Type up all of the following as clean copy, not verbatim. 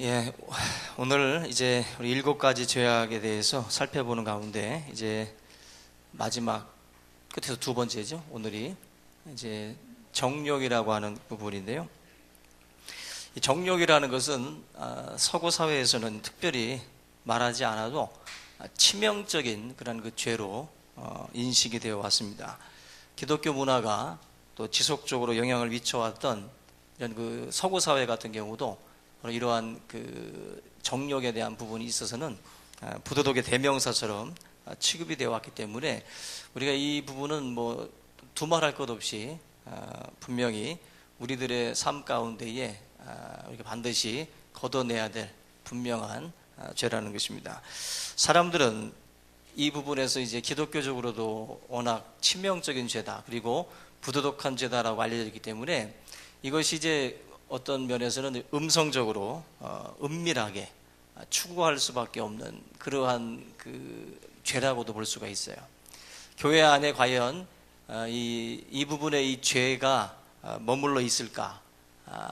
예, 오늘 이제 우리 7가지 죄악에 대해서 살펴보는 가운데 이제 마지막 끝에서 두 번째죠. 오늘이 이제 정욕이라고 하는 부분인데요. 이 정욕이라는 것은 서구 사회에서는 특별히 말하지 않아도 치명적인 그런 그 죄로 인식이 되어 왔습니다. 기독교 문화가 또 지속적으로 영향을 미쳐왔던 이런 그 서구 사회 같은 경우도 이러한 그 정욕에 대한 부분이 있어서는 부도덕의 대명사처럼 취급이 되어 왔기 때문에 우리가 이 부분은 뭐 두말할 것 없이 분명히 우리들의 삶 가운데에 우리가 반드시 걷어내야 될 분명한 죄라는 것입니다. 사람들은 이 부분에서 이제 기독교적으로도 워낙 치명적인 죄다, 그리고 부도덕한 죄다라고 알려졌기 때문에 이것이 이제 어떤 면에서는 음성적으로 은밀하게 추구할 수밖에 없는 그러한 그 죄라고도 볼 수가 있어요. 교회 안에 과연 이 부분의 이 죄가 머물러 있을까?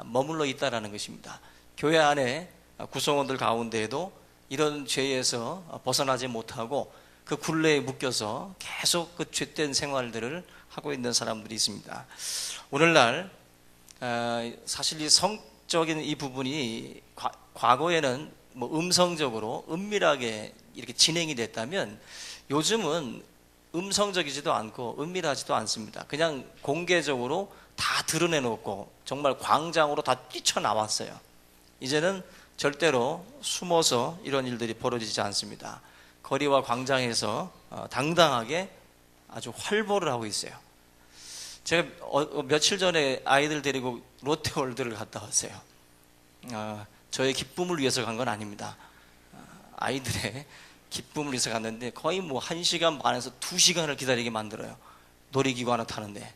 머물러 있다라는 것입니다. 교회 안에 구성원들 가운데에도 이런 죄에서 벗어나지 못하고 그 굴레에 묶여서 계속 그 죄된 생활들을 하고 있는 사람들이 있습니다. 오늘날 사실 이 성적인 이 부분이 과거에는 뭐 음성적으로 은밀하게 이렇게 진행이 됐다면 요즘은 음성적이지도 않고 은밀하지도 않습니다. 그냥 공개적으로 다 드러내놓고 정말 광장으로 다 뛰쳐나왔어요. 이제는 절대로 숨어서 이런 일들이 벌어지지 않습니다. 거리와 광장에서 당당하게 아주 활보를 하고 있어요. 제가 며칠 전에 아이들 데리고 롯데월드를 갔다 왔어요. 저의 기쁨을 위해서 간 건 아닙니다. 아이들의 기쁨을 위해서 갔는데 거의 뭐 1시간 반에서 2시간을 기다리게 만들어요. 놀이기구 하나 타는데.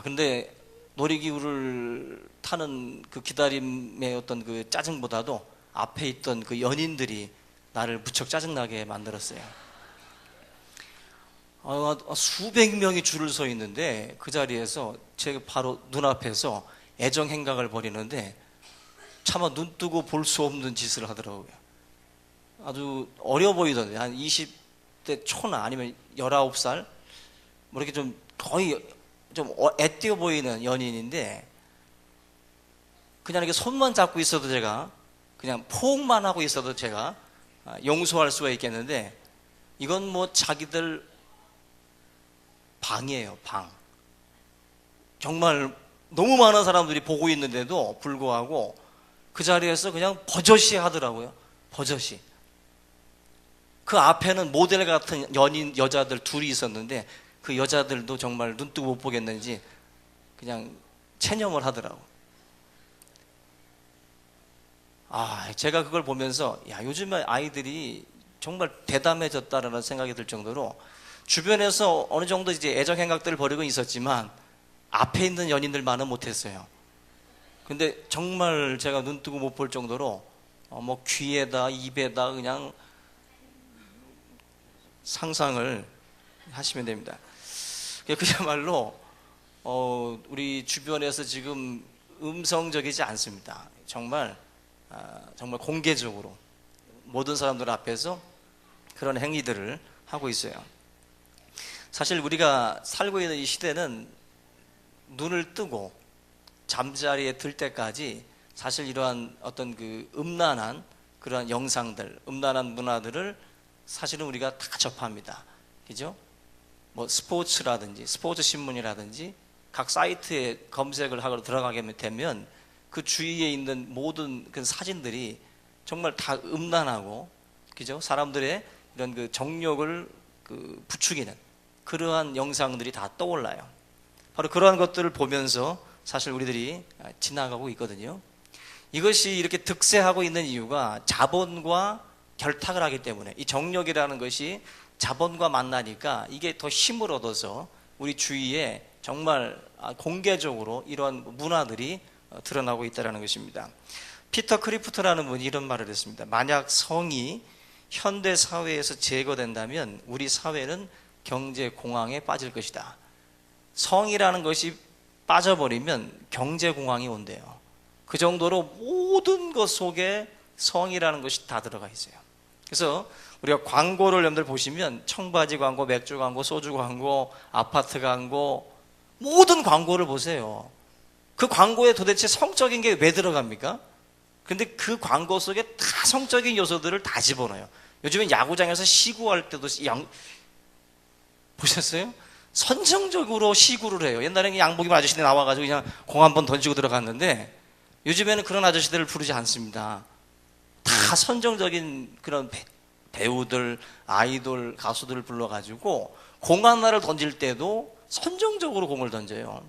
근데 놀이기구를 타는 그 기다림의 어떤 그 짜증보다도 앞에 있던 그 연인들이 나를 무척 짜증나게 만들었어요. 수백 명이 줄을 서 있는데 그 자리에서 제 바로 눈앞에서 애정행각을 벌이는데 차마 눈 뜨고 볼 수 없는 짓을 하더라고요. 아주 어려 보이던데 한 20대 초나 아니면 19살 뭐 이렇게 좀 거의 좀 애띄어 보이는 연인인데 그냥 이렇게 손만 잡고 있어도 제가 그냥 포옹만 하고 있어도 제가 용서할 수가 있겠는데 이건 뭐 자기들 방이에요, 방. 정말 너무 많은 사람들이 보고 있는데도 불구하고 그 자리에서 그냥 버젓이 하더라고요. 버젓이. 그 앞에는 모델 같은 연인 여자들 둘이 있었는데 그 여자들도 정말 눈 뜨고 못 보겠는지 그냥 체념을 하더라고. 제가 그걸 보면서 요즘에 아이들이 정말 대담해졌다라는 생각이 들 정도로 주변에서 어느 정도 이제 애정 행각들을 벌이고 있었지만 앞에 있는 연인들만은 못했어요. 근데 정말 제가 눈 뜨고 못 볼 정도로 뭐 귀에다 입에다 그냥 상상을 하시면 됩니다. 그야말로 우리 주변에서 지금 음성적이지 않습니다. 정말 공개적으로 모든 사람들 앞에서 그런 행위들을 하고 있어요. 사실 우리가 살고 있는 이 시대는 눈을 뜨고 잠자리에 들 때까지 사실 이러한 어떤 그 음란한 그러한 영상들, 음란한 문화들을 사실은 우리가 다 접합니다. 그죠? 뭐 스포츠라든지 스포츠 신문이라든지 각 사이트에 검색을 하고 들어가게 되면 그 주위에 있는 모든 그 사진들이 정말 다 음란하고, 그죠? 사람들의 이런 그 정욕을 그 부추기는 그러한 영상들이 다 떠올라요. 바로 그러한 것들을 보면서 사실 우리들이 지나가고 있거든요. 이것이 이렇게 득세하고 있는 이유가 자본과 결탁을 하기 때문에, 이 정욕이라는 것이 자본과 만나니까 이게 더 힘을 얻어서 우리 주위에 정말 공개적으로 이러한 문화들이 드러나고 있다는 것입니다. 피터 크리프트라는 분이 이런 말을 했습니다. 만약 성이 현대 사회에서 제거된다면 우리 사회는 경제 공황에 빠질 것이다. 성이라는 것이 빠져버리면 경제 공황이 온대요. 그 정도로 모든 것 속에 성이라는 것이 다 들어가 있어요. 그래서 우리가 광고를 여러분들 보시면 청바지 광고, 맥주 광고, 소주 광고, 아파트 광고, 모든 광고를 보세요. 그 광고에 도대체 성적인 게 왜 들어갑니까? 근데 그 광고 속에 다 성적인 요소들을 다 집어넣어요. 요즘엔 야구장에서 시구할 때도 보셨어요? 선정적으로 시구를 해요. 옛날에는 양복 입은 아저씨들 나와가지고 그냥 공 한 번 던지고 들어갔는데 요즘에는 그런 아저씨들을 부르지 않습니다. 다 선정적인 그런 배우들, 아이돌, 가수들을 불러가지고 공 하나를 던질 때도 선정적으로 공을 던져요.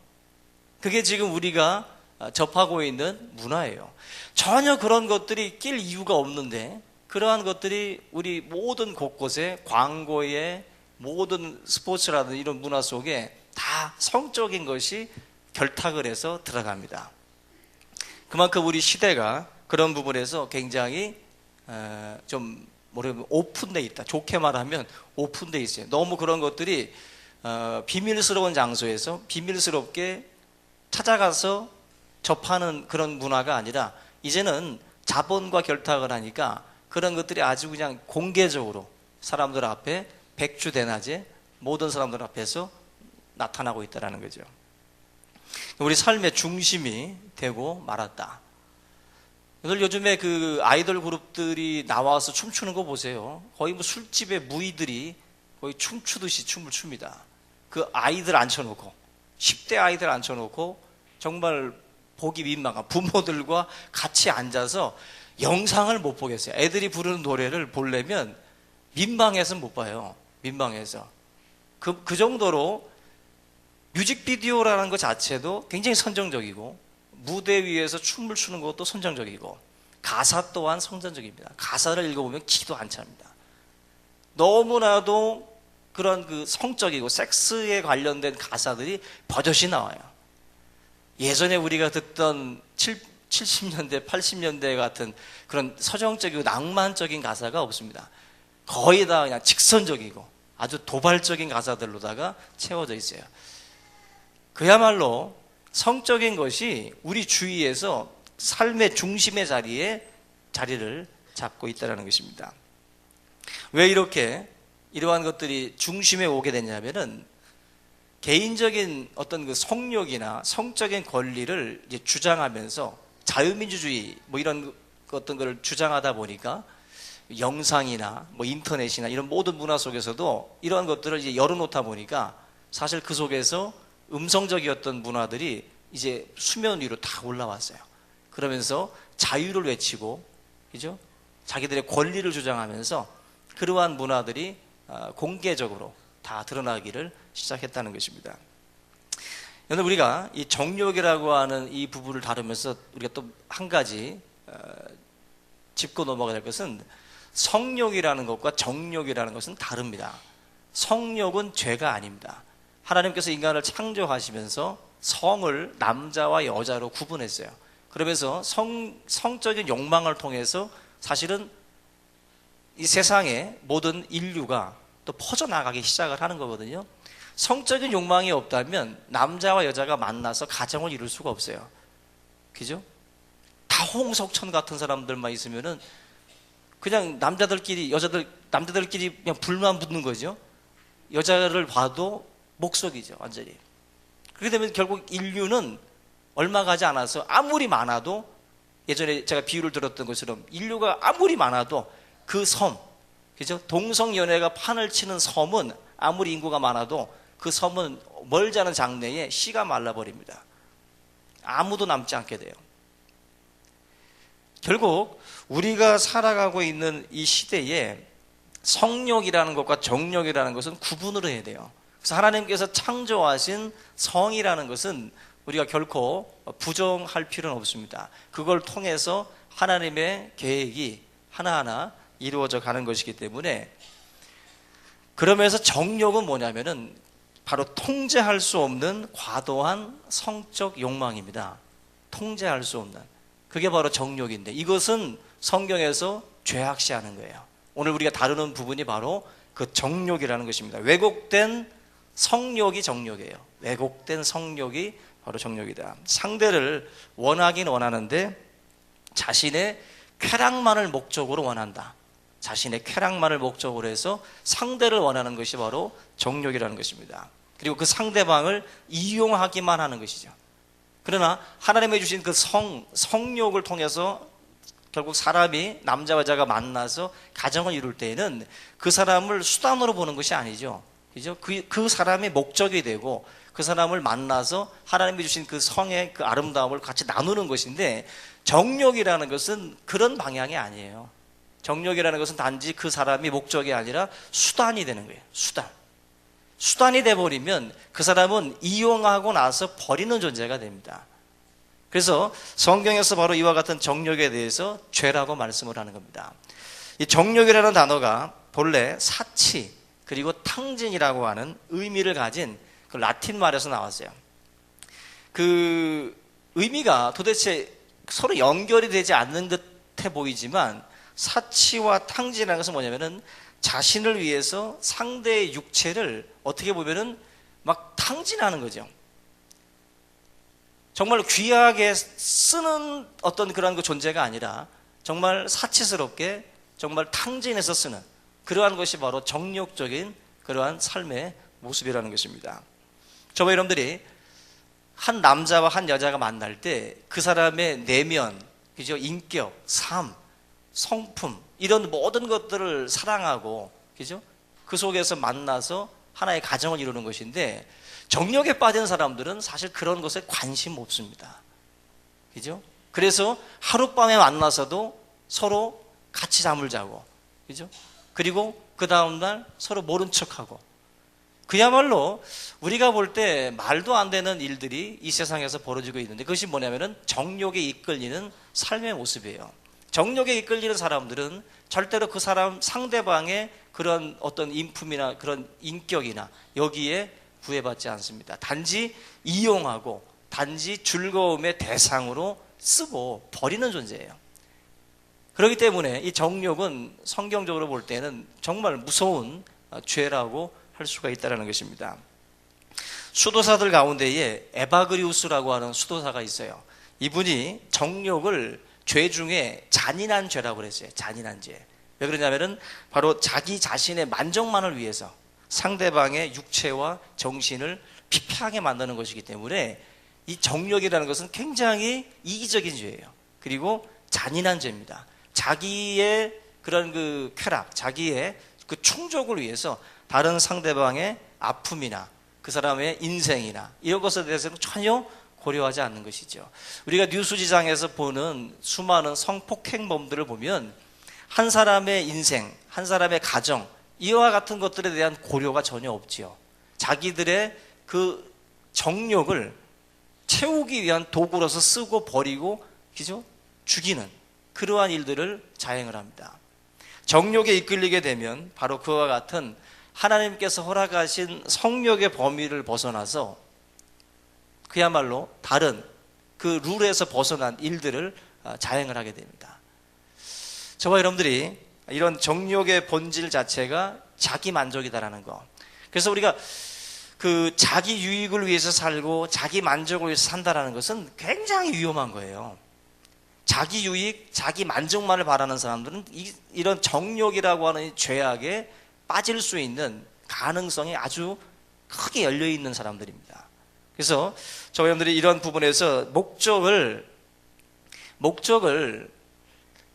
그게 지금 우리가 접하고 있는 문화예요. 전혀 그런 것들이 낄 이유가 없는데 그러한 것들이 우리 모든 곳곳에 광고에 모든 스포츠라든지 이런 문화 속에 다 성적인 것이 결탁을 해서 들어갑니다. 그만큼 우리 시대가 그런 부분에서 굉장히 좀 뭐라면 오픈되어 있다. 좋게 말하면 오픈되어 있어요. 너무 그런 것들이 비밀스러운 장소에서 비밀스럽게 찾아가서 접하는 그런 문화가 아니라 이제는 자본과 결탁을 하니까 그런 것들이 아주 그냥 공개적으로 사람들 앞에 백주대낮에 모든 사람들 앞에서 나타나고 있다는 거죠. 우리 삶의 중심이 되고 말았다. 오늘 요즘에 그 아이돌 그룹들이 나와서 춤추는 거 보세요. 거의 뭐 술집의 무희들이 거의 춤추듯이 춤을 춥니다. 그 아이들 앉혀놓고 10대 아이들 앉혀놓고 정말 보기 민망한 부모들과 같이 앉아서 영상을 못 보겠어요. 애들이 부르는 노래를 보려면 민망해서 못 봐요. 민망해서. 그 정도로 뮤직비디오라는 것 자체도 굉장히 선정적이고 무대 위에서 춤을 추는 것도 선정적이고 가사 또한 선정적입니다. 가사를 읽어보면 기도 안 찹니다. 너무나도 그런 그 성적이고 섹스에 관련된 가사들이 버젓이 나와요. 예전에 우리가 듣던 70년대, 80년대 같은 그런 서정적이고 낭만적인 가사가 없습니다. 거의 다 그냥 직선적이고 아주 도발적인 가사들로다가 채워져 있어요. 그야말로 성적인 것이 우리 주위에서 삶의 중심의 자리를 잡고 있다는 것입니다. 왜 이렇게 이러한 것들이 중심에 오게 됐냐면은 개인적인 어떤 그 성욕이나 성적인 권리를 이제 주장하면서 자유민주주의 뭐 이런 어떤 걸 주장하다 보니까 영상이나 뭐 인터넷이나 이런 모든 문화 속에서도 이런 것들을 이제 열어놓다 보니까 사실 그 속에서 음성적이었던 문화들이 이제 수면 위로 다 올라왔어요. 그러면서 자유를 외치고, 그죠? 자기들의 권리를 주장하면서 그러한 문화들이 공개적으로 다 드러나기를 시작했다는 것입니다. 그런데 우리가 이 정욕이라고 하는 이 부분을 다루면서 우리가 또 한 가지 짚고 넘어가야 될 것은 성욕이라는 것과 정욕이라는 것은 다릅니다. 성욕은 죄가 아닙니다. 하나님께서 인간을 창조하시면서 성을 남자와 여자로 구분했어요. 그러면서 성적인 욕망을 통해서 사실은 이 세상의 모든 인류가 또 퍼져나가기 시작을 하는 거거든요. 성적인 욕망이 없다면 남자와 여자가 만나서 가정을 이룰 수가 없어요. 그죠? 다홍석천 같은 사람들만 있으면은 그냥 남자들끼리 그냥 불만 붙는 거죠. 여자를 봐도 목석이죠, 완전히. 그렇게 되면 결국 인류는 얼마 가지 않아서 아무리 많아도 예전에 제가 비유를 들었던 것처럼 인류가 아무리 많아도 그 섬, 그죠? 동성연애가 판을 치는 섬은 아무리 인구가 많아도 그 섬은 멀지 않은 장래에 씨가 말라버립니다. 아무도 남지 않게 돼요. 결국 우리가 살아가고 있는 이 시대에 성욕이라는 것과 정욕이라는 것은 구분을 해야 돼요. 그래서 하나님께서 창조하신 성이라는 것은 우리가 결코 부정할 필요는 없습니다. 그걸 통해서 하나님의 계획이 하나하나 이루어져 가는 것이기 때문에, 그러면서 정욕은 뭐냐면은 바로 통제할 수 없는 과도한 성적 욕망입니다. 통제할 수 없는. 그게 바로 정욕인데 이것은 성경에서 죄악시하는 거예요. 오늘 우리가 다루는 부분이 바로 그 정욕이라는 것입니다. 왜곡된 성욕이 정욕이에요. 왜곡된 성욕이 바로 정욕이다. 상대를 원하긴 원하는데 자신의 쾌락만을 목적으로 원한다. 자신의 쾌락만을 목적으로 해서 상대를 원하는 것이 바로 정욕이라는 것입니다. 그리고 그 상대방을 이용하기만 하는 것이죠. 그러나 하나님이 주신 그 성욕을 통해서 결국 사람이 남자와 여자가 만나서 가정을 이룰 때에는 그 사람을 수단으로 보는 것이 아니죠. 그죠? 그 사람이 목적이 되고 그 사람을 만나서 하나님이 주신 그 성의 그 아름다움을 같이 나누는 것인데, 정욕이라는 것은 그런 방향이 아니에요. 정욕이라는 것은 단지 그 사람이 목적이 아니라 수단이 되는 거예요. 수단이 돼버리면 그 사람은 이용하고 나서 버리는 존재가 됩니다. 그래서 성경에서 바로 이와 같은 정욕에 대해서 죄라고 말씀을 하는 겁니다. 이 정욕이라는 단어가 본래 사치 그리고 탕진이라고 하는 의미를 가진 그 라틴 말에서 나왔어요. 그 의미가 도대체 서로 연결이 되지 않는 듯해 보이지만, 사치와 탕진이라는 것은 뭐냐면은 자신을 위해서 상대의 육체를 어떻게 보면은 막 탕진하는 거죠. 정말 귀하게 쓰는 어떤 그런 그 존재가 아니라 정말 사치스럽게 정말 탕진해서 쓰는 그러한 것이 바로 정욕적인 그러한 삶의 모습이라는 것입니다. 저와 여러분들이 한 남자와 한 여자가 만날 때 그 사람의 내면, 그죠? 인격, 삶, 성품 이런 모든 것들을 사랑하고, 그죠? 그 속에서 만나서 하나의 가정을 이루는 것인데, 정욕에 빠진 사람들은 사실 그런 것에 관심 없습니다. 그죠? 그래서 하룻밤에 만나서도 서로 같이 잠을 자고, 그죠? 그리고 그 다음날 서로 모른 척하고, 그야말로 우리가 볼 때 말도 안 되는 일들이 이 세상에서 벌어지고 있는데, 그것이 뭐냐면은 정욕에 이끌리는 삶의 모습이에요. 정욕에 이끌리는 사람들은 절대로 그 사람 상대방의 그런 어떤 인품이나 그런 인격이나 여기에 구애받지 않습니다. 단지 이용하고 단지 즐거움의 대상으로 쓰고 버리는 존재예요. 그렇기 때문에 이 정욕은 성경적으로 볼 때는 정말 무서운 죄라고 할 수가 있다는 것입니다. 수도사들 가운데에 에바그리우스라고 하는 수도사가 있어요. 이분이 정욕을 죄 중에 잔인한 죄라고 그랬어요. 잔인한 죄. 왜 그러냐면은 바로 자기 자신의 만족만을 위해서 상대방의 육체와 정신을 피폐하게 만드는 것이기 때문에 이 정욕이라는 것은 굉장히 이기적인 죄예요. 그리고 잔인한 죄입니다. 자기의 그런 그 쾌락, 자기의 그 충족을 위해서 다른 상대방의 아픔이나 그 사람의 인생이나 이런 것에 대해서는 전혀 고려하지 않는 것이죠. 우리가 뉴스지상에서 보는 수많은 성폭행범들을 보면 한 사람의 인생, 한 사람의 가정, 이와 같은 것들에 대한 고려가 전혀 없지요. 자기들의 그 정욕을 채우기 위한 도구로서 쓰고 버리고, 그죠? 죽이는 그러한 일들을 자행을 합니다. 정욕에 이끌리게 되면 바로 그와 같은 하나님께서 허락하신 성욕의 범위를 벗어나서 그야말로 다른 그 룰에서 벗어난 일들을 자행을 하게 됩니다. 저와 여러분들이 이런 정욕의 본질 자체가 자기 만족이다라는 거. 그래서 우리가 그 자기 유익을 위해서 살고 자기 만족을 위해서 산다라는 것은 굉장히 위험한 거예요. 자기 유익, 자기 만족만을 바라는 사람들은 이런 정욕이라고 하는 죄악에 빠질 수 있는 가능성이 아주 크게 열려있는 사람들입니다. 그래서 저와 여러분들이 이런 부분에서 목적을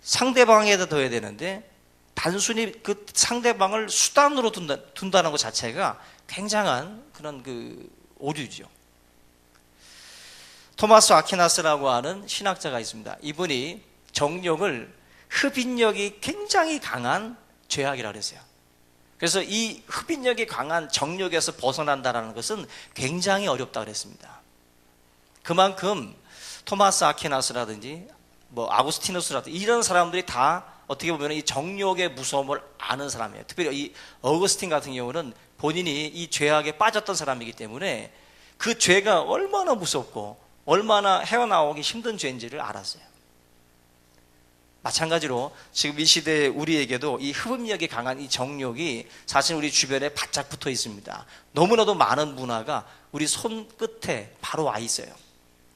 상대방에다 둬야 되는데 단순히 그 상대방을 수단으로 둔다는 것 자체가 굉장한 그런 그 오류죠. 토마스 아퀴나스라고 하는 신학자가 있습니다. 이분이 정욕을 흡인력이 굉장히 강한 죄악이라고 그랬어요. 그래서 이 흡인력이 강한 정욕에서 벗어난다는 것은 굉장히 어렵다고 그랬습니다. 그만큼 토마스 아퀴나스라든지 뭐 아구스티누스라든지 이런 사람들이 다 어떻게 보면 이 정욕의 무서움을 아는 사람이에요. 특별히 이 어거스틴 같은 경우는 본인이 이 죄악에 빠졌던 사람이기 때문에 그 죄가 얼마나 무섭고 얼마나 헤어나오기 힘든 죄인지를 알았어요. 마찬가지로 지금 이 시대에 우리에게도 이 흡입력이 강한 이 정욕이 사실 우리 주변에 바짝 붙어 있습니다. 너무나도 많은 문화가 우리 손끝에 바로 와 있어요.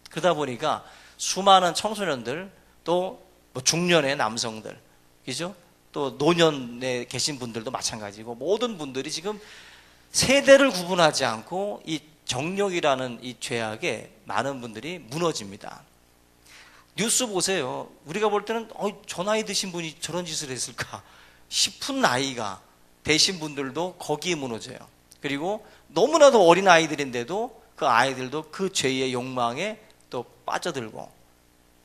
그러다 보니까 수많은 청소년들, 또 뭐 중년의 남성들, 그죠? 또 노년에 계신 분들도 마찬가지고, 모든 분들이 지금 세대를 구분하지 않고 이 정욕이라는 이 죄악에 많은 분들이 무너집니다. 뉴스 보세요. 우리가 볼 때는 저 나이 드신 분이 저런 짓을 했을까 싶은 나이가 되신 분들도 거기에 무너져요. 그리고 너무나도 어린 아이들인데도 그 아이들도 그 죄의 욕망에 또 빠져들고,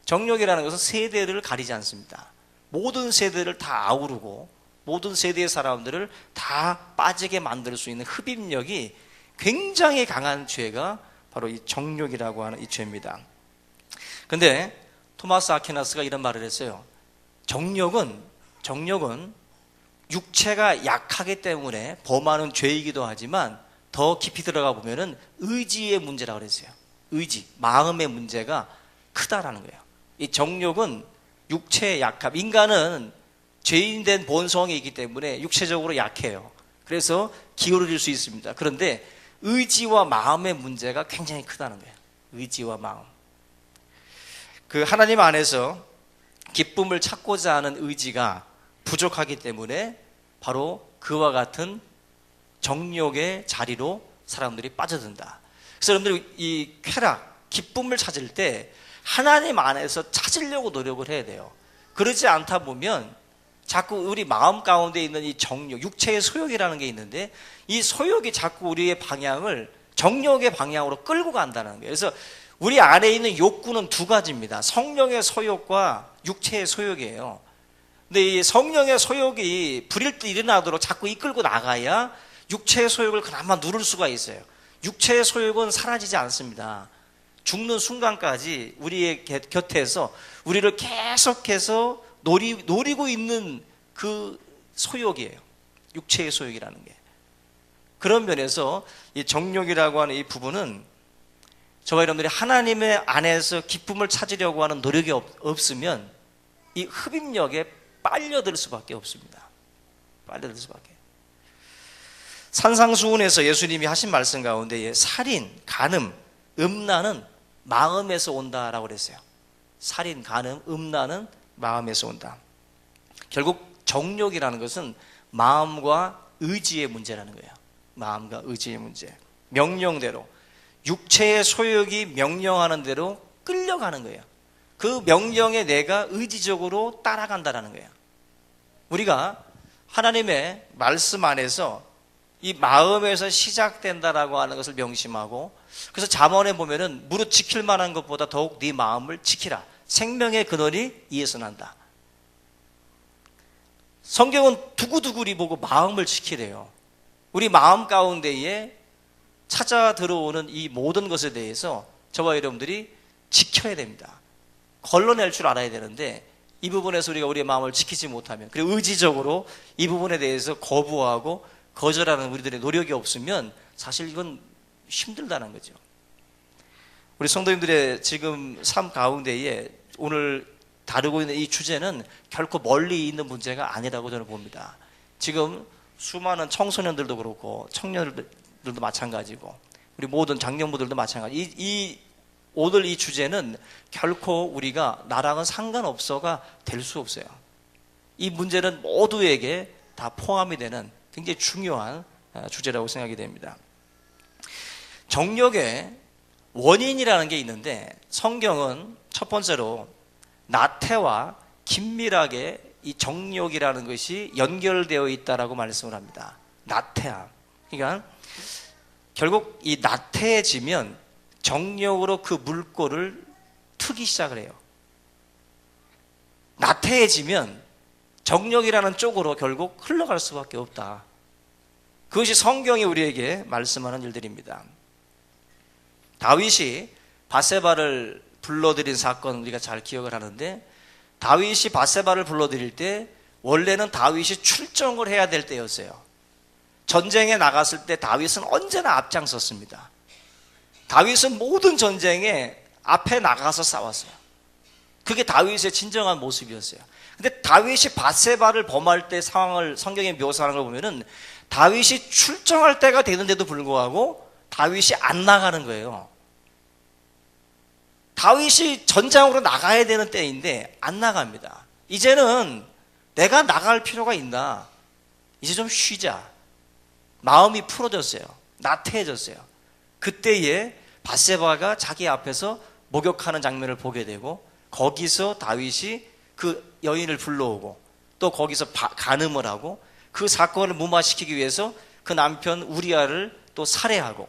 정욕이라는 것은 세대를 가리지 않습니다. 모든 세대를 다 아우르고 모든 세대의 사람들을 다 빠지게 만들 수 있는 흡입력이 굉장히 강한 죄가 바로 이 정욕이라고 하는 이 죄입니다. 근데 토마스 아퀴나스가 이런 말을 했어요. 정욕은 육체가 약하기 때문에 범하는 죄이기도 하지만 더 깊이 들어가 보면은 의지의 문제라고 그랬어요. 의지, 마음의 문제가 크다라는 거예요. 이 정욕은 육체의 약함, 인간은 죄인된 본성이 있기 때문에 육체적으로 약해요. 그래서 기울어질 수 있습니다. 그런데 의지와 마음의 문제가 굉장히 크다는 거예요. 의지와 마음. 그 하나님 안에서 기쁨을 찾고자 하는 의지가 부족하기 때문에 바로 그와 같은 정욕의 자리로 사람들이 빠져든다. 그래서 여러분들이 이 쾌락, 기쁨을 찾을 때 하나님 안에서 찾으려고 노력을 해야 돼요. 그러지 않다 보면 자꾸 우리 마음 가운데 있는 이 정욕, 육체의 소욕이라는 게 있는데 이 소욕이 자꾸 우리의 방향을 정욕의 방향으로 끌고 간다는 거예요. 그래서 우리 안에 있는 욕구는 두 가지입니다. 성령의 소욕과 육체의 소욕이에요. 근데 이 성령의 소욕이 불일 듯 일어나도록 자꾸 이끌고 나가야 육체의 소욕을 그나마 누를 수가 있어요. 육체의 소욕은 사라지지 않습니다. 죽는 순간까지 우리의 곁에서 우리를 계속해서 노리고 있는 그 소욕이에요. 육체의 소욕이라는 게. 그런 면에서 이 정욕이라고 하는 이 부분은 저와 여러분들이 하나님의 안에서 기쁨을 찾으려고 하는 노력이 없으면 이 흡입력에 빨려들 수밖에 없습니다. 빨려들 수밖에. 산상수훈에서 예수님이 하신 말씀 가운데 살인, 간음, 음란은 마음에서 온다라고 그랬어요. 살인, 간음, 음란은 마음에서 온다. 결국 정욕이라는 것은 마음과 의지의 문제라는 거예요. 마음과 의지의 문제. 명령대로 육체의 소욕이 명령하는 대로 끌려가는 거예요. 그 명령에 내가 의지적으로 따라간다는 거예요. 우리가 하나님의 말씀 안에서 이 마음에서 시작된다라고 하는 것을 명심하고, 그래서 잠언에 보면은 무릇 지킬 만한 것보다 더욱 네 마음을 지키라. 생명의 근원이 이에서 난다. 성경은 두구두구리 보고 마음을 지키래요. 우리 마음 가운데에 찾아 들어오는 이 모든 것에 대해서 저와 여러분들이 지켜야 됩니다. 걸러낼 줄 알아야 되는데 이 부분에서 우리가 우리의 마음을 지키지 못하면, 그리고 의지적으로 이 부분에 대해서 거부하고 거절하는 우리들의 노력이 없으면 사실 이건 힘들다는 거죠. 우리 성도님들의 지금 삶 가운데에 오늘 다루고 있는 이 주제는 결코 멀리 있는 문제가 아니라고 저는 봅니다. 지금 수많은 청소년들도 그렇고 청년들도 마찬가지고 우리 모든 장년부들도 마찬가지. 오늘 이 주제는 결코 우리가 나랑은 상관없어가 될 수 없어요. 이 문제는 모두에게 다 포함이 되는 굉장히 중요한 주제라고 생각이 됩니다. 정욕의 원인이라는 게 있는데 성경은 첫 번째로 나태와 긴밀하게 이 정욕이라는 것이 연결되어 있다라고 말씀을 합니다. 나태함. 그러니까 결국 이 나태해지면 정욕으로 그 물꼬를 트기 시작을 해요. 나태해지면 정욕이라는 쪽으로 결국 흘러갈 수밖에 없다. 그것이 성경이 우리에게 말씀하는 일들입니다. 다윗이 밧세바를 불러들인 사건 우리가 잘 기억을 하는데, 다윗이 밧세바를 불러들일 때 원래는 다윗이 출정을 해야 될 때였어요. 전쟁에 나갔을 때 다윗은 언제나 앞장섰습니다. 다윗은 모든 전쟁에 앞에 나가서 싸웠어요. 그게 다윗의 진정한 모습이었어요. 근데 다윗이 밧세바를 범할 때 상황을 성경에 묘사하는 걸 보면은 다윗이 출정할 때가 되는데도 불구하고 다윗이 안 나가는 거예요. 다윗이 전장으로 나가야 되는 때인데 안 나갑니다. 이제는 내가 나갈 필요가 있나? 이제 좀 쉬자. 마음이 풀어졌어요. 나태해졌어요. 그때에 밧세바가 자기 앞에서 목욕하는 장면을 보게 되고, 거기서 다윗이 그 여인을 불러오고 또 거기서 간음을 하고, 그 사건을 무마시키기 위해서 그 남편 우리아를 또 살해하고,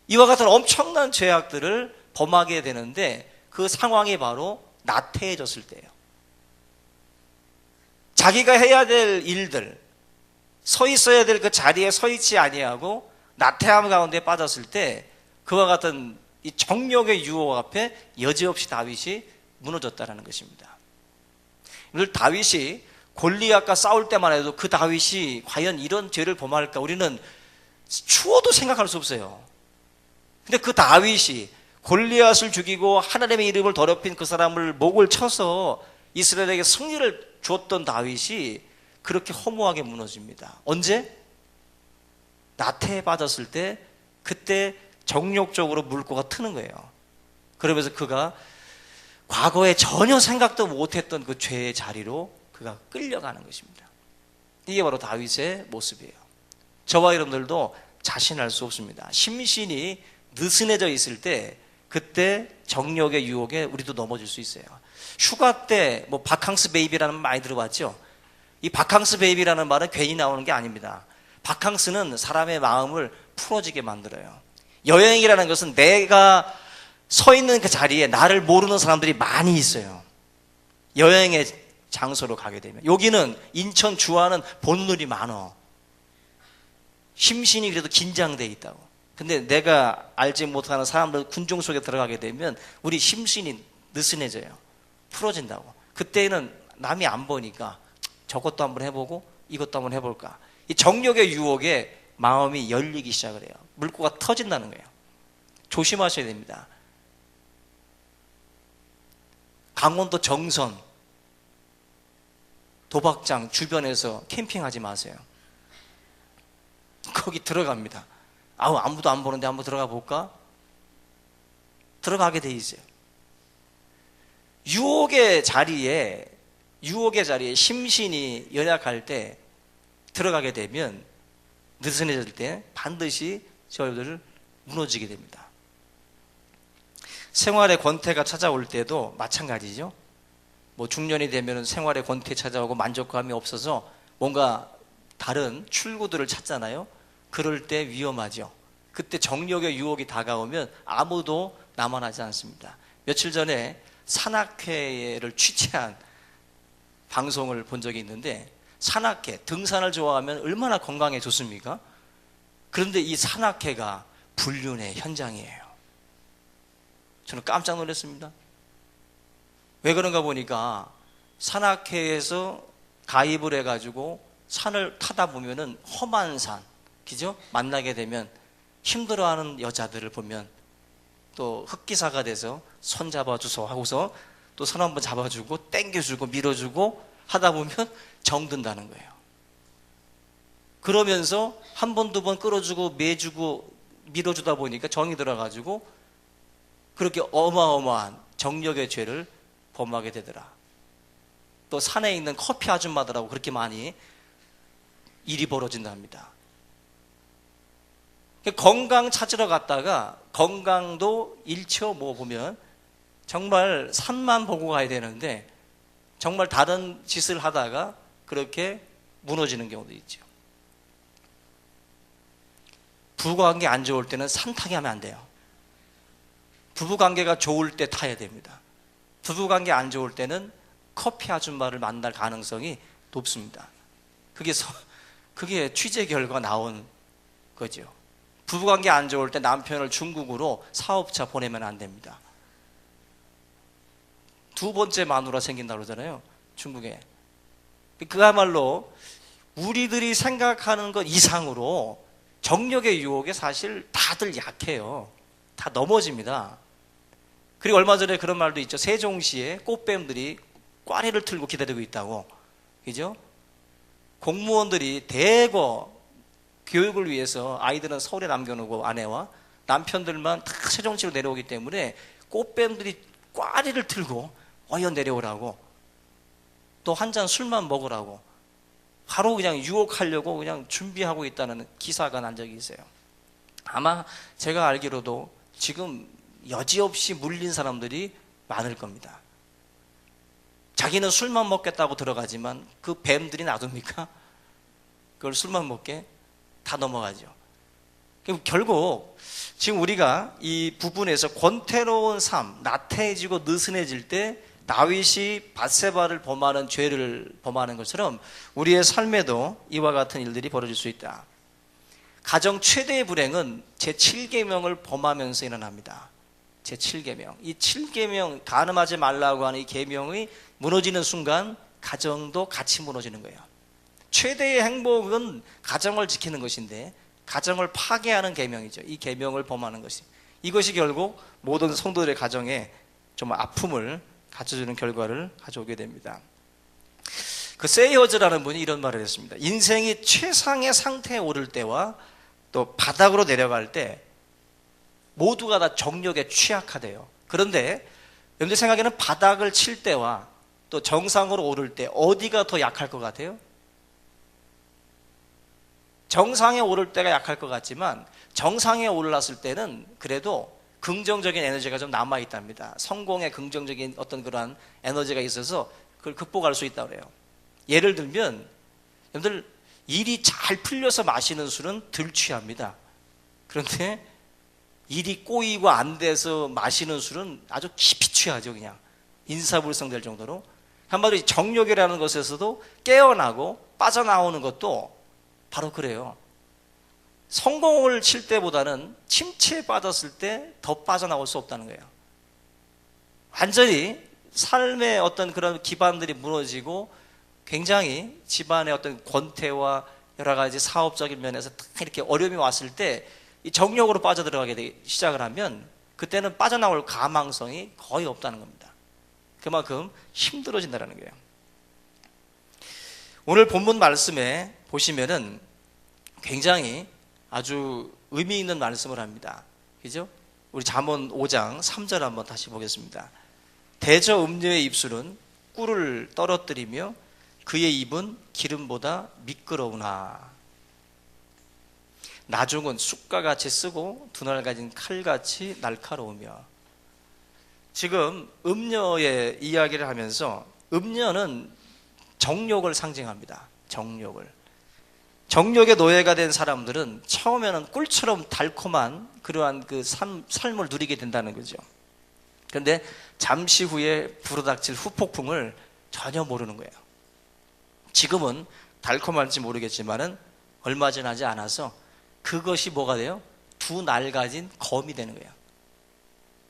이와 같은 엄청난 죄악들을 범하게 되는데, 그 상황이 바로 나태해졌을 때예요. 자기가 해야 될 일들, 서 있어야 될 그 자리에 서 있지 아니하고 나태함 가운데 빠졌을 때, 그와 같은 이 정욕의 유혹 앞에 여지없이 다윗이 무너졌다는 것입니다. 늘 다윗이 골리앗과 싸울 때만 해도 그 다윗이 과연 이런 죄를 범할까 우리는 추워도 생각할 수 없어요. 근데 그 다윗이 골리앗을 죽이고 하나님의 이름을 더럽힌 그 사람을 목을 쳐서 이스라엘에게 승리를 주었던 다윗이 그렇게 허무하게 무너집니다. 언제? 나태에 빠졌을 때, 그때 정욕적으로 물꼬가 트는 거예요. 그러면서 그가 과거에 전혀 생각도 못했던 그 죄의 자리로 그가 끌려가는 것입니다. 이게 바로 다윗의 모습이에요. 저와 여러분들도 자신할 수 없습니다. 심신이 느슨해져 있을 때, 그때 정욕의 유혹에 우리도 넘어질 수 있어요. 휴가 때 뭐 바캉스 베이비라는 말 많이 들어봤죠? 이 바캉스 베이비라는 말은 괜히 나오는 게 아닙니다. 바캉스는 사람의 마음을 풀어지게 만들어요. 여행이라는 것은 내가 서 있는 그 자리에 나를 모르는 사람들이 많이 있어요. 여행의 장소로 가게 되면. 여기는 인천 주안은 본물이 많어. 심신이 그래도 긴장돼 있다고. 근데 내가 알지 못하는 사람들 군중 속에 들어가게 되면 우리 심신이 느슨해져요. 풀어진다고. 그때는 남이 안 보니까 저것도 한번 해보고 이것도 한번 해볼까. 이 정욕의 유혹에 마음이 열리기 시작을 해요. 물꼬가 터진다는 거예요. 조심하셔야 됩니다. 강원도 정선 도박장 주변에서 캠핑하지 마세요. 거기 들어갑니다. 아무도 안 보는데 한번 들어가 볼까? 들어가게 돼 있어요. 유혹의 자리에 심신이 연약할 때 들어가게 되면, 느슨해질 때 반드시 저희들 무너지게 됩니다. 생활의 권태가 찾아올 때도 마찬가지죠. 뭐 중년이 되면 생활의 권태 찾아오고 만족감이 없어서 뭔가 다른 출구들을 찾잖아요. 그럴 때 위험하죠. 그때 정욕의 유혹이 다가오면 아무도 남아나지 않습니다. 며칠 전에 산악회를 취재한 방송을 본 적이 있는데, 산악회, 등산을 좋아하면 얼마나 건강에 좋습니까? 그런데 이 산악회가 불륜의 현장이에요. 저는 깜짝 놀랐습니다. 왜 그런가 보니까 산악회에서 가입을 해가지고 산을 타다 보면은 험한 산, 그죠? 만나게 되면 힘들어하는 여자들을 보면 또 흑기사가 돼서 손 잡아주소 하고서 또 손 한번 잡아주고 땡겨주고 밀어주고 하다 보면 정든다는 거예요. 그러면서 한 번, 두 번 끌어주고 매주고 밀어주다 보니까 정이 들어가지고 그렇게 어마어마한 정력의 죄를 범하게 되더라. 또 산에 있는 커피 아줌마들하고 그렇게 많이 일이 벌어진답니다. 건강 찾으러 갔다가 건강도 잃죠. 뭐 보면 정말 산만 보고 가야 되는데 정말 다른 짓을 하다가 그렇게 무너지는 경우도 있죠. 부부관계 안 좋을 때는 산 타기 하면 안 돼요. 부부관계가 좋을 때 타야 됩니다. 부부관계 안 좋을 때는 커피 아줌마를 만날 가능성이 높습니다. 그게 취재 결과 나온 거죠. 부부관계 안 좋을 때 남편을 중국으로 사업차 보내면 안 됩니다. 두 번째 마누라 생긴다고 그러잖아요. 중국에. 그야말로 우리들이 생각하는 것 이상으로 정력의 유혹에 사실 다들 약해요. 다 넘어집니다. 그리고 얼마 전에 그런 말도 있죠. 세종시에 꽃뱀들이 꽈리를 틀고 기다리고 있다고. 그죠? 공무원들이 대거 교육을 위해서 아이들은 서울에 남겨놓고 아내와 남편들만 다 세종시로 내려오기 때문에 꽃뱀들이 꽈리를 틀고 어여 내려오라고, 또 한 잔 술만 먹으라고 바로 그냥 유혹하려고 그냥 준비하고 있다는 기사가 난 적이 있어요. 아마 제가 알기로도 지금 여지없이 물린 사람들이 많을 겁니다. 자기는 술만 먹겠다고 들어가지만 그 뱀들이 놔둡니까? 그걸 술만 먹게 다 넘어가죠. 결국 지금 우리가 이 부분에서 권태로운 삶, 나태해지고 느슨해질 때 다윗이 밧세바를 범하는 죄를 범하는 것처럼 우리의 삶에도 이와 같은 일들이 벌어질 수 있다. 가정 최대의 불행은 제7계명을 범하면서 일어납니다. 제7계명. 이 7계명, 간음하지 말라고 하는 이 계명이 무너지는 순간 가정도 같이 무너지는 거예요. 최대의 행복은 가정을 지키는 것인데 가정을 파괴하는 계명이죠. 이 계명을 범하는 것이. 이것이 결국 모든 성도들의 가정에 좀 아픔을 가져주는 결과를 가져오게 됩니다. 그 세이어즈라는 분이 이런 말을 했습니다. 인생이 최상의 상태에 오를 때와 또 바닥으로 내려갈 때 모두가 다 정욕에 취약하대요. 그런데 여러분들 생각에는 바닥을 칠 때와 또 정상으로 오를 때 어디가 더 약할 것 같아요? 정상에 오를 때가 약할 것 같지만 정상에 올랐을 때는 그래도 긍정적인 에너지가 좀 남아있답니다. 성공의 긍정적인 어떤 그러한 에너지가 있어서 그걸 극복할 수 있다고 그래요. 예를 들면 여러분들 일이 잘 풀려서 마시는 술은 덜 취합니다. 그런데 일이 꼬이고 안 돼서 마시는 술은 아주 깊이 취하죠. 그냥 인사불성될 정도로. 한마디로 정욕이라는 것에서도 깨어나고 빠져나오는 것도 바로 그래요. 성공을 칠 때보다는 침체에 빠졌을 때 더 빠져나올 수 없다는 거예요. 완전히 삶의 어떤 그런 기반들이 무너지고 굉장히 집안의 어떤 권태와 여러 가지 사업적인 면에서 이렇게 어려움이 왔을 때 이 정욕으로 빠져들어가게 시작을 하면 그때는 빠져나올 가망성이 거의 없다는 겁니다. 그만큼 힘들어진다는 거예요. 오늘 본문 말씀에 보시면은 굉장히 아주 의미 있는 말씀을 합니다. 그죠? 우리 잠언 5장 3절 한번 다시 보겠습니다. 대저 음녀의 입술은 꿀을 떨어뜨리며 그의 입은 기름보다 미끄러우나 나중은 쑥과 같이 쓰고 두 날 가진 칼같이 날카로우며. 지금 음녀의 이야기를 하면서 음녀는 정욕을 상징합니다. 정욕의 노예가 된 사람들은 처음에는 꿀처럼 달콤한 그러한 그 삶을 누리게 된다는 거죠. 그런데 잠시 후에 불어닥칠 후폭풍을 전혀 모르는 거예요. 지금은 달콤할지 모르겠지만은 얼마 지나지 않아서 그것이 뭐가 돼요? 두 날 가진 검이 되는 거예요.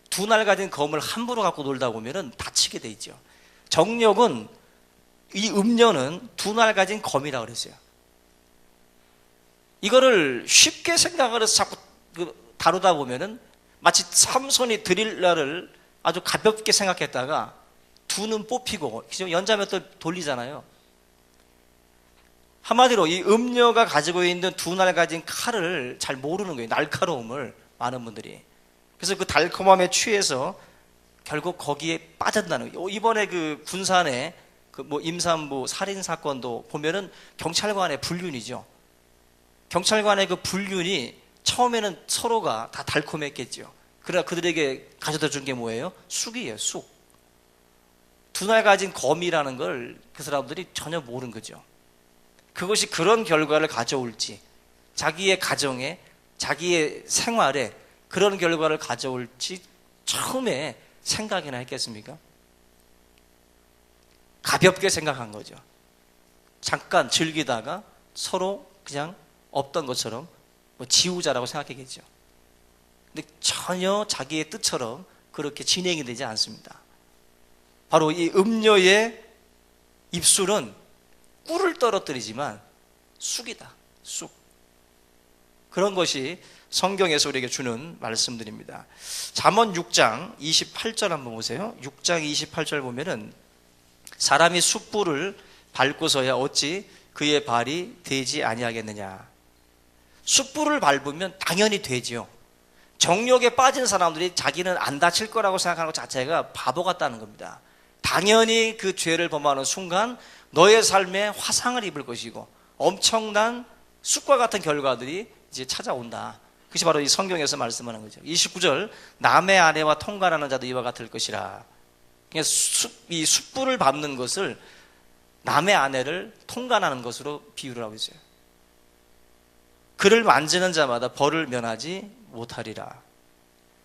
두 날 가진 검을 함부로 갖고 놀다 보면은 다치게 돼 있죠. 정욕은, 이 음녀는 두 날 가진 검이라고 그랬어요. 이거를 쉽게 생각을 해서 자꾸 다루다 보면은 마치 삼손이 드릴라를 아주 가볍게 생각했다가 두 눈 뽑히고 연자몇 돌리잖아요. 한마디로 이 음녀가 가지고 있는 두 날 가진 칼을 잘 모르는 거예요. 날카로움을, 많은 분들이. 그래서 그 달콤함에 취해서 결국 거기에 빠진다는 거예요. 이번에 그 군산에 그 뭐 임산부 살인 사건도 보면은 경찰관의 불륜이죠. 경찰관의 그 불륜이 처음에는 서로가 다 달콤했겠죠. 그러나 그들에게 가져다 준 게 뭐예요? 쑥이에요, 쑥. 두 날 가진 검이라는 걸 그 사람들이 전혀 모르는 거죠. 그것이 그런 결과를 가져올지, 자기의 가정에, 자기의 생활에 그런 결과를 가져올지 처음에 생각이나 했겠습니까? 가볍게 생각한 거죠. 잠깐 즐기다가 서로 그냥 없던 것처럼 뭐 지우자라고 생각했겠죠. 근데 전혀 자기의 뜻처럼 그렇게 진행이 되지 않습니다. 바로 이 음녀의 입술은 꿀을 떨어뜨리지만 쑥이다, 쑥. 그런 것이 성경에서 우리에게 주는 말씀들입니다. 잠언 6장 28절 한번 보세요. 6장 28절 보면은 사람이 숯불을 밟고서야 어찌 그의 발이 되지 아니하겠느냐. 숯불을 밟으면 당연히 되지요. 정욕에 빠진 사람들이 자기는 안 다칠 거라고 생각하는 것 자체가 바보 같다는 겁니다. 당연히 그 죄를 범하는 순간 너의 삶에 화상을 입을 것이고 엄청난 쑥과 같은 결과들이 이제 찾아온다. 그것이 바로 이 성경에서 말씀하는 거죠. 29절, 남의 아내와 통관하는 자도 이와 같을 것이라. 이 숯불을 밟는 것을 남의 아내를 통관하는 것으로 비유를 하고 있어요. 그를 만지는 자마다 벌을 면하지 못하리라.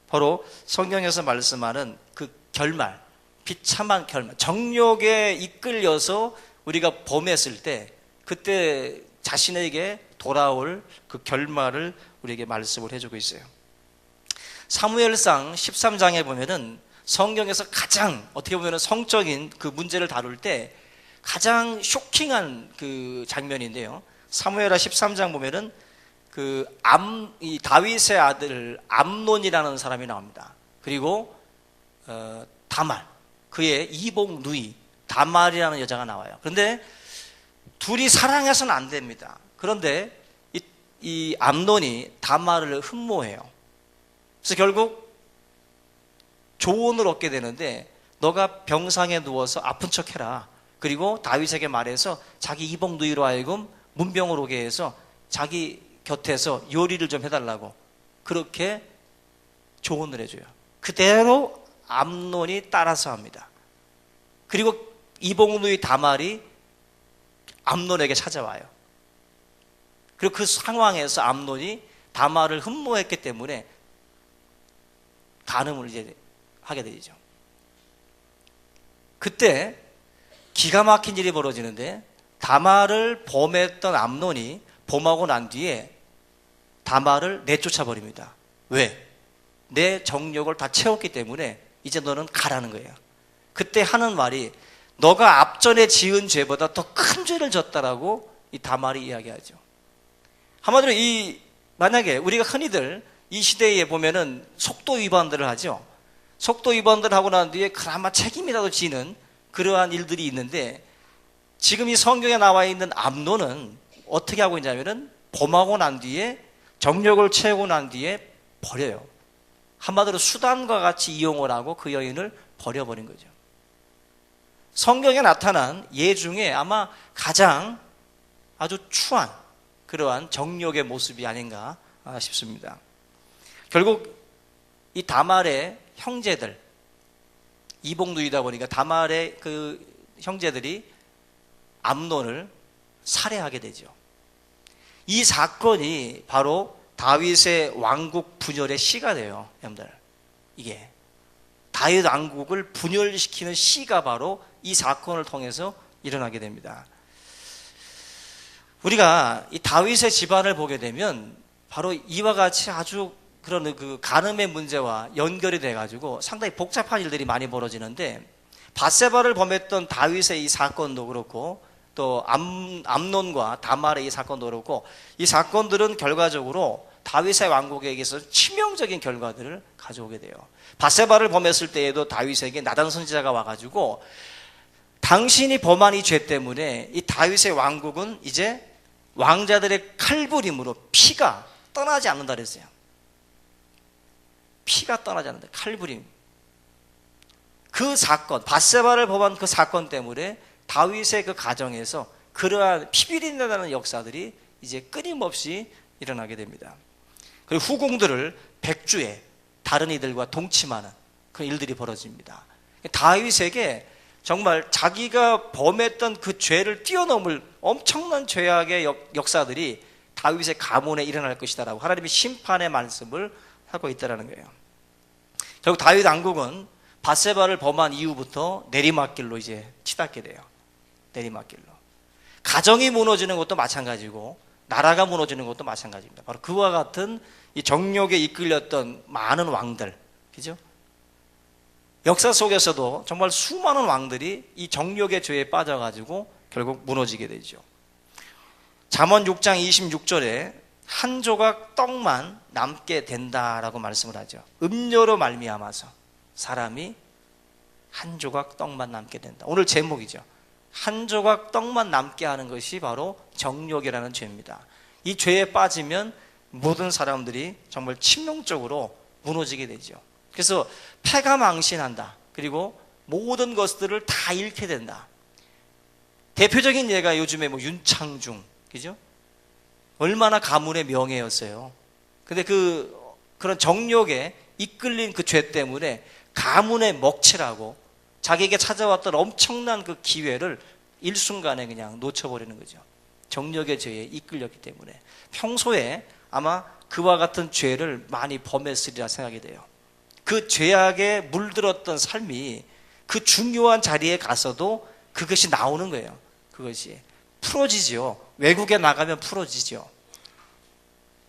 바로 성경에서 말씀하는 그 결말, 비참한 결말, 정욕에 이끌려서 우리가 범했을 때 그때 자신에게 돌아올 그 결말을 우리에게 말씀을 해주고 있어요. 사무엘상 13장에 보면은 성경에서 가장 어떻게 보면 성적인 그 문제를 다룰 때 가장 쇼킹한 그 장면인데요. 사무엘하 13장 보면은 이 다윗의 아들 암논이라는 사람이 나옵니다. 그리고 다말, 그의 이복 누이 다말이라는 여자가 나와요. 그런데 둘이 사랑해서는 안 됩니다. 그런데 이 암논이 다말을 흠모해요. 그래서 결국 조언을 얻게 되는데 너가 병상에 누워서 아픈 척해라. 그리고 다윗에게 말해서 자기 이복 누이로 하여금 문병을 오게 해서 자기 곁에서 요리를 좀 해달라고 그렇게 조언을 해줘요. 그대로 암논이 따라서 합니다. 그리고 이복 누이 다말이 암논에게 찾아와요. 그리고 그 상황에서 암논이 다말을 흠모했기 때문에 간음을 이제 하게 되죠. 그때 기가 막힌 일이 벌어지는데 다말을 범했던 암논이 범하고 난 뒤에 다말을 내쫓아 버립니다. 왜? 내 정욕을 다 채웠기 때문에 이제 너는 가라는 거예요. 그때 하는 말이 너가 앞전에 지은 죄보다 더 큰 죄를 졌다라고 이 다말이 이야기하죠. 한마디로 만약에 우리가 흔히들 이 시대에 보면은 속도 위반들을 하죠. 속도 위반들을 하고 난 뒤에 그나마 책임이라도 지는 그러한 일들이 있는데 지금 이 성경에 나와 있는 암논은 어떻게 하고 있냐면은 범하고 난 뒤에 정욕을 채우고 난 뒤에 버려요. 한마디로 수단과 같이 이용을 하고 그 여인을 버려버린 거죠. 성경에 나타난 예 중에 아마 가장 아주 추한 그러한 정욕의 모습이 아닌가 싶습니다. 결국 이 다말의 형제들, 이복누이다 보니까 다말의 그 형제들이 암논을 살해하게 되죠. 이 사건이 바로 다윗의 왕국 분열의 시가 돼요. 여러분들, 이게 다윗 왕국을 분열시키는 시가 바로 이 사건을 통해서 일어나게 됩니다. 우리가 이 다윗의 집안을 보게 되면 바로 이와 같이 아주 그런 그 간음의 문제와 연결이 돼가지고 상당히 복잡한 일들이 많이 벌어지는데 밧세바를 범했던 다윗의 이 사건도 그렇고 또 암논과 다말의 이 사건도 그렇고 이 사건들은 결과적으로 다윗의 왕국에게서 치명적인 결과들을 가져오게 돼요. 밧세바를 범했을 때에도 다윗에게 나단 선지자가 와가지고 당신이 범한 이 죄 때문에 이 다윗의 왕국은 이제 왕자들의 칼부림으로 피가 떠나지 않는다 그랬어요. 피가 떠나지 않는다. 칼부림. 그 사건, 밧세바를 범한 그 사건 때문에 다윗의 그 가정에서 그러한 피비린내나는 역사들이 이제 끊임없이 일어나게 됩니다. 그리고 후궁들을 백주에 다른 이들과 동침하는 그런 일들이 벌어집니다. 다윗에게 정말 자기가 범했던 그 죄를 뛰어넘을 엄청난 죄악의 역사들이 다윗의 가문에 일어날 것이다라고 하나님의 심판의 말씀을 하고 있다는 거예요. 결국 다윗 왕국은 밧세바를 범한 이후부터 내리막길로 이제 치닫게 돼요. 내리막길로. 가정이 무너지는 것도 마찬가지고 나라가 무너지는 것도 마찬가지입니다. 바로 그와 같은 이 정욕에 이끌렸던 많은 왕들, 그죠? 역사 속에서도 정말 수많은 왕들이 이 정욕의 죄에 빠져가지고 결국 무너지게 되죠. 잠언 6장 26절에 한 조각 떡만 남게 된다라고 말씀을 하죠. 음료로 말미암아서 사람이 한 조각 떡만 남게 된다. 오늘 제목이죠. 한 조각 떡만 남게 하는 것이 바로 정욕이라는 죄입니다. 이 죄에 빠지면 모든 사람들이 정말 치명적으로 무너지게 되죠. 그래서 패가 망신한다. 그리고 모든 것들을 다 잃게 된다. 대표적인 예가 요즘에 뭐 윤창중, 그죠? 얼마나 가문의 명예였어요. 근데 그런 정욕에 이끌린 그 죄 때문에 가문의 먹칠하고 자기에게 찾아왔던 엄청난 그 기회를 일순간에 그냥 놓쳐버리는 거죠. 정욕의 죄에 이끌렸기 때문에. 평소에 아마 그와 같은 죄를 많이 범했으리라 생각이 돼요. 그 죄악에 물들었던 삶이 그 중요한 자리에 가서도 그것이 나오는 거예요. 그것이 풀어지죠. 외국에 나가면 풀어지죠.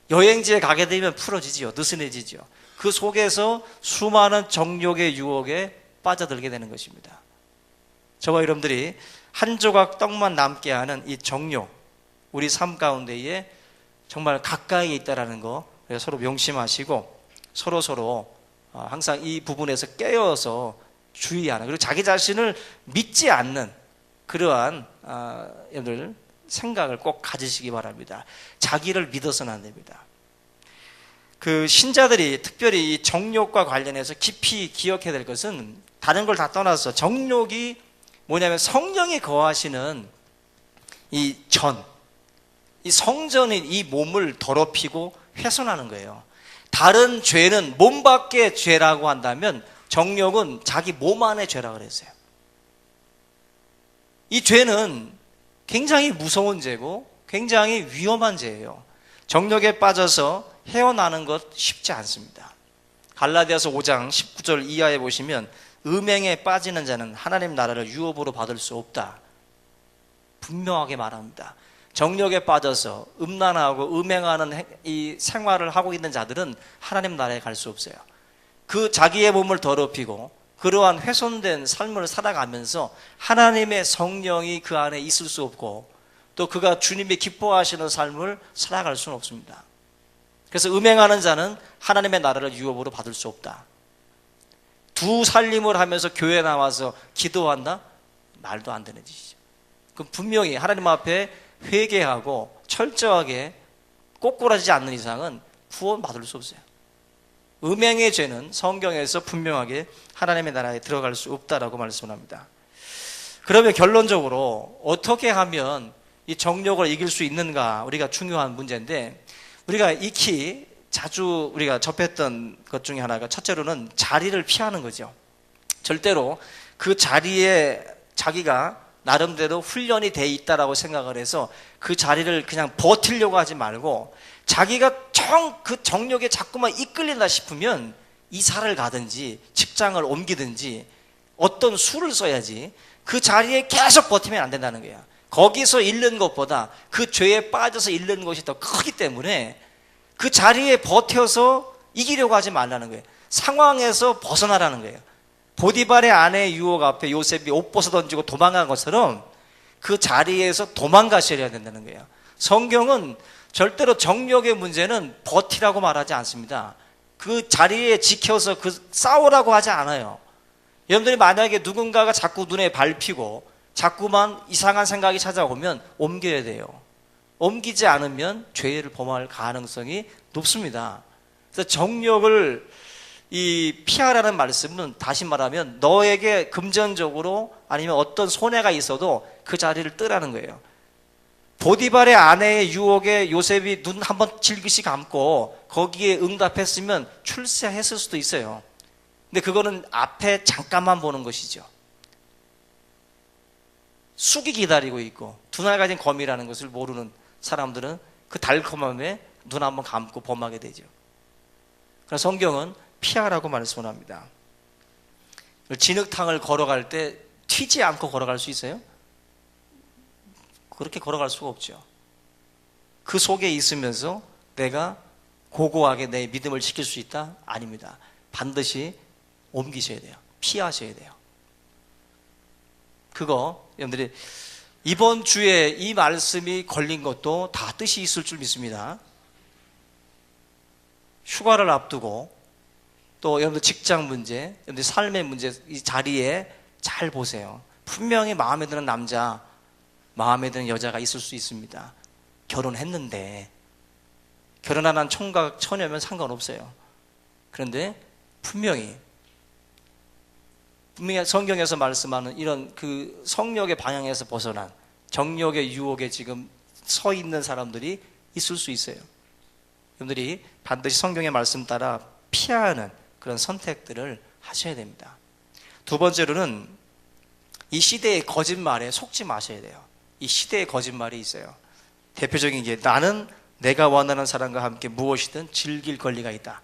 여행지에 가게 되면 풀어지죠. 느슨해지죠. 그 속에서 수많은 정욕의 유혹에 빠져들게 되는 것입니다. 저와 여러분들이 한 조각 떡만 남게 하는 이 정욕, 우리 삶 가운데에 정말 가까이에 있다라는 거 서로 명심하시고 서로 항상 이 부분에서 깨어서 주의하는, 그리고 자기 자신을 믿지 않는 그러한 여러분들 생각을 꼭 가지시기 바랍니다. 자기를 믿어서는 안 됩니다. 그 신자들이 특별히 이 정욕과 관련해서 깊이 기억해야 될 것은 다른 걸 다 떠나서 정욕이 뭐냐면 성령이 거하시는 이 성전인 이 몸을 더럽히고 훼손하는 거예요. 다른 죄는 몸 밖의 죄라고 한다면 정욕은 자기 몸 안의 죄라고 그랬어요. 이 죄는 굉장히 무서운 죄고 굉장히 위험한 죄예요. 정욕에 빠져서 헤어나는 것 쉽지 않습니다. 갈라디아서 5장 19절 이하에 보시면 음행에 빠지는 자는 하나님 나라를 유업으로 받을 수 없다. 분명하게 말합니다. 정욕에 빠져서 음란하고 음행하는 이 생활을 하고 있는 자들은 하나님 나라에 갈 수 없어요. 그 자기의 몸을 더럽히고 그러한 훼손된 삶을 살아가면서 하나님의 성령이 그 안에 있을 수 없고 또 그가 주님이 기뻐하시는 삶을 살아갈 수는 없습니다. 그래서 음행하는 자는 하나님의 나라를 유업으로 받을 수 없다. 두 살림을 하면서 교회 나와서 기도한다? 말도 안 되는 짓이죠. 그럼 분명히 하나님 앞에 회개하고 철저하게 꼬꾸라지지 않는 이상은 구원 받을 수 없어요. 음행의 죄는 성경에서 분명하게 하나님의 나라에 들어갈 수 없다라고 말씀합니다. 그러면 결론적으로 어떻게 하면 이 정욕을 이길 수 있는가, 우리가 중요한 문제인데, 우리가 익히 자주 우리가 접했던 것 중에 하나가 첫째로는 자리를 피하는 거죠. 절대로 그 자리에 자기가 나름대로 훈련이 돼 있다라고 생각을 해서 그 자리를 그냥 버티려고 하지 말고, 자기가 그 정욕에 자꾸만 이끌린다 싶으면 이사를 가든지 직장을 옮기든지 어떤 수를 써야지 그 자리에 계속 버티면 안 된다는 거야. 거기서 잃는 것보다 그 죄에 빠져서 잃는 것이 더 크기 때문에 그 자리에 버텨서 이기려고 하지 말라는 거예요. 상황에서 벗어나라는 거예요. 보디발의 아내의 유혹 앞에 요셉이 옷 벗어 던지고 도망간 것처럼 그 자리에서 도망가셔야 된다는 거예요. 성경은 절대로 정욕의 문제는 버티라고 말하지 않습니다. 그 자리에 지켜서 싸우라고 하지 않아요. 여러분들이 만약에 누군가가 자꾸 눈에 밟히고 자꾸만 이상한 생각이 찾아오면 옮겨야 돼요. 옮기지 않으면 죄를 범할 가능성이 높습니다. 그래서 정욕을 피하라는 말씀은 다시 말하면 너에게 금전적으로 아니면 어떤 손해가 있어도 그 자리를 뜨라는 거예요. 보디발의 아내의 유혹에 요셉이 눈 한번 질기시 감고 거기에 응답했으면 출세했을 수도 있어요. 근데 그거는 앞에 잠깐만 보는 것이죠. 쑥이 기다리고 있고 두날 가진 거미라는 것을 모르는 사람들은 그 달콤함에 눈 한번 감고 범하게 되죠. 그래서 성경은 피하라고 말씀을 합니다. 진흙탕을 걸어갈 때 튀지 않고 걸어갈 수 있어요? 그렇게 걸어갈 수가 없죠. 그 속에 있으면서 내가 고고하게 내 믿음을 지킬 수 있다? 아닙니다. 반드시 옮기셔야 돼요. 피하셔야 돼요. 그거 여러분들이 이번 주에 이 말씀이 걸린 것도 다 뜻이 있을 줄 믿습니다. 휴가를 앞두고 또 여러분들 직장 문제, 여러분들 삶의 문제, 이 자리에 잘 보세요. 분명히 마음에 드는 남자, 마음에 드는 여자가 있을 수 있습니다. 결혼했는데 결혼 안 한 총각 처녀면 상관없어요. 그런데 분명히 성경에서 말씀하는 이런 그 성욕의 방향에서 벗어난 정욕의 유혹에 지금 서 있는 사람들이 있을 수 있어요. 여러분들이 반드시 성경의 말씀 따라 피하는 그런 선택들을 하셔야 됩니다. 두 번째로는 이 시대의 거짓말에 속지 마셔야 돼요. 이 시대의 거짓말이 있어요. 대표적인 게 나는 내가 원하는 사람과 함께 무엇이든 즐길 권리가 있다.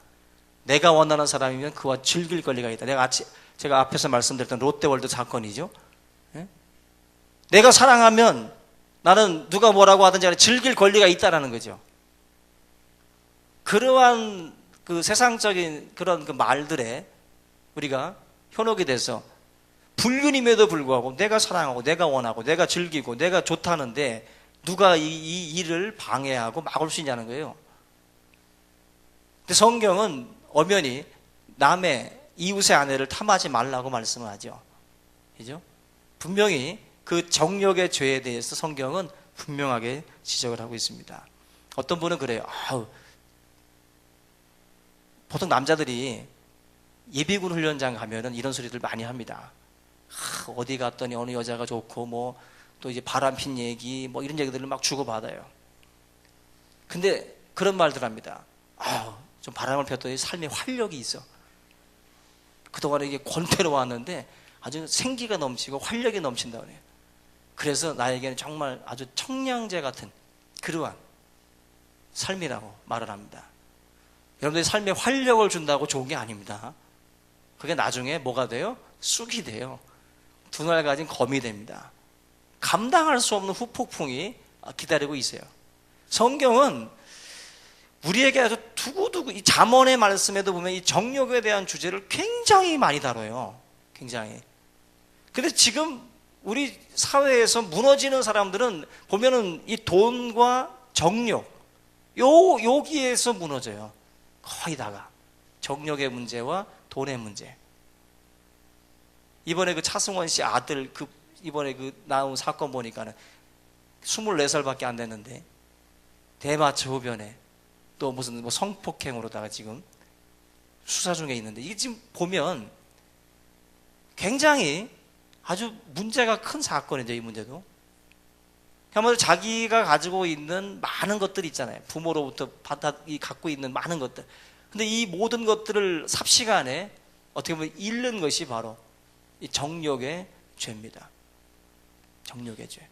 내가 원하는 사람이면 그와 즐길 권리가 있다. 제가 앞에서 말씀드렸던 롯데월드 사건이죠. 예? 내가 사랑하면 나는 누가 뭐라고 하든지 간에 즐길 권리가 있다라는 거죠. 그러한 그 세상적인 그런 그 말들에 우리가 현혹이 돼서 불륜임에도 불구하고 내가 사랑하고 내가 원하고 내가 즐기고 내가 좋다는데 누가 이 일을 방해하고 막을 수 있냐는 거예요. 근데 성경은 엄연히 남의 이웃의 아내를 탐하지 말라고 말씀을 하죠. 그죠? 분명히 그 정욕의 죄에 대해서 성경은 분명하게 지적을 하고 있습니다. 어떤 분은 그래요. 보통 남자들이 예비군 훈련장 가면은 이런 소리들 많이 합니다. 어디 갔더니 어느 여자가 좋고 뭐 또 이제 바람핀 얘기 뭐 이런 얘기들을 막 주고받아요. 근데 그런 말들 합니다. 좀 바람을 폈더니 삶에 활력이 있어. 그동안에 이게 권태로웠는데 아주 생기가 넘치고 활력이 넘친다고 해요. 그래서 나에게는 정말 아주 청량제 같은 그러한 삶이라고 말을 합니다. 여러분들의 삶에 활력을 준다고 좋은 게 아닙니다. 그게 나중에 뭐가 돼요? 쑥이 돼요. 두 날 가진 검이 됩니다. 감당할 수 없는 후폭풍이 기다리고 있어요. 성경은 우리에게 아주 두고두고 이 잠언의 말씀에도 보면 이 정욕에 대한 주제를 굉장히 많이 다뤄요. 굉장히. 근데 지금 우리 사회에서 무너지는 사람들은 보면은 이 돈과 정욕 여기에서 무너져요. 거의 다가 정욕의 문제와 돈의 문제. 이번에 그 차승원 씨 아들 이번에 나온 사건 보니까는 24살밖에 안 됐는데 대마초 흡연에 또 무슨 성폭행으로다가 지금 수사 중에 있는데 이게 지금 보면 굉장히 아주 문제가 큰 사건이죠. 이 문제도 한마디로 자기가 가지고 있는 많은 것들이 있잖아요. 부모로부터 갖고 있는 많은 것들. 근데 이 모든 것들을 삽시간에 어떻게 보면 잃는 것이 바로 이 정욕의 죄입니다. 정욕의 죄.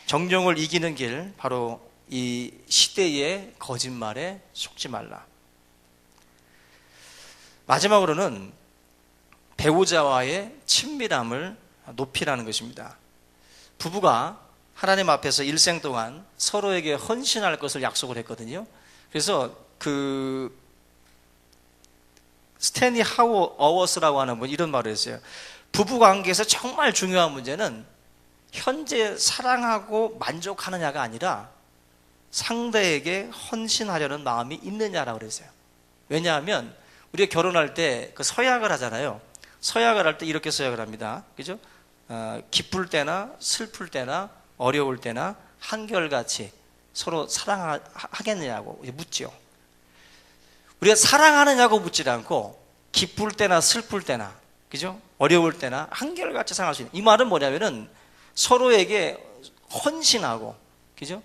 정욕을 이기는 길, 바로 이 시대의 거짓말에 속지 말라. 마지막으로는 배우자와의 친밀함을 높이라는 것입니다. 부부가 하나님 앞에서 일생 동안 서로에게 헌신할 것을 약속을 했거든요. 그래서 스탠리 하워스라고 하는 분 이런 말을 했어요. 부부 관계에서 정말 중요한 문제는 현재 사랑하고 만족하느냐가 아니라 상대에게 헌신하려는 마음이 있느냐라고 그랬어요. 왜냐하면 우리가 결혼할 때 그 서약을 하잖아요. 서약을 할 때 이렇게 서약을 합니다. 그죠? 기쁠 때나 슬플 때나 어려울 때나 한결같이 서로 사랑하겠느냐고 묻죠. 우리가 사랑하느냐고 묻지 않고 기쁠 때나 슬플 때나, 그죠? 어려울 때나 한결같이 사랑할 수 있는. 이 말은 뭐냐면은 서로에게 헌신하고, 그죠?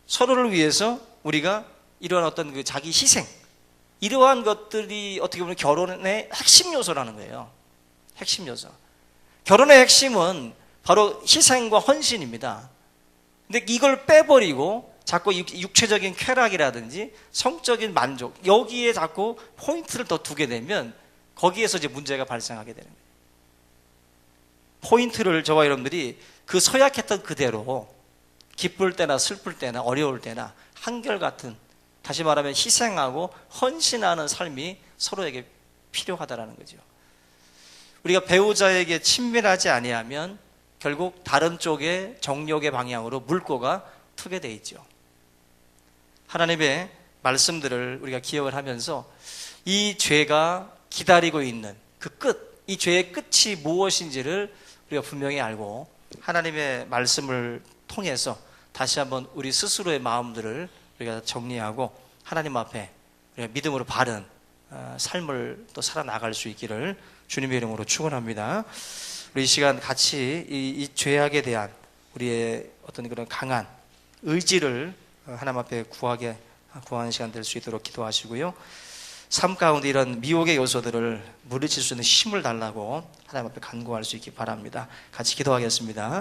서로를 위해서 우리가 이러한 어떤 그 자기 희생, 이러한 것들이 어떻게 보면 결혼의 핵심 요소라는 거예요. 핵심 요소. 결혼의 핵심은 바로 희생과 헌신입니다. 근데 이걸 빼버리고 자꾸 육체적인 쾌락이라든지 성적인 만족, 여기에 자꾸 포인트를 더 두게 되면 거기에서 이제 문제가 발생하게 되는 거예요. 포인트를 저와 여러분들이 그 서약했던 그대로 기쁠 때나 슬플 때나 어려울 때나 한결같은, 다시 말하면 희생하고 헌신하는 삶이 서로에게 필요하다라는 거죠. 우리가 배우자에게 친밀하지 아니하면 결국 다른 쪽의 정욕의 방향으로 물꼬가 트게 돼 있죠. 하나님의 말씀들을 우리가 기억을 하면서 이 죄가 기다리고 있는 그 끝, 이 죄의 끝이 무엇인지를 우리가 분명히 알고 하나님의 말씀을 통해서 다시 한번 우리 스스로의 마음들을 우리가 정리하고 하나님 앞에 우리가 믿음으로 바른 삶을 또 살아나갈 수 있기를 주님의 이름으로 축원합니다. 우리 이 시간 같이 이 죄악에 대한 우리의 어떤 그런 강한 의지를 하나님 앞에 구하는 시간 될 수 있도록 기도하시고요. 삶 가운데 이런 미혹의 요소들을 물리칠 수 있는 힘을 달라고 하나님 앞에 간구할 수 있기 바랍니다. 같이 기도하겠습니다.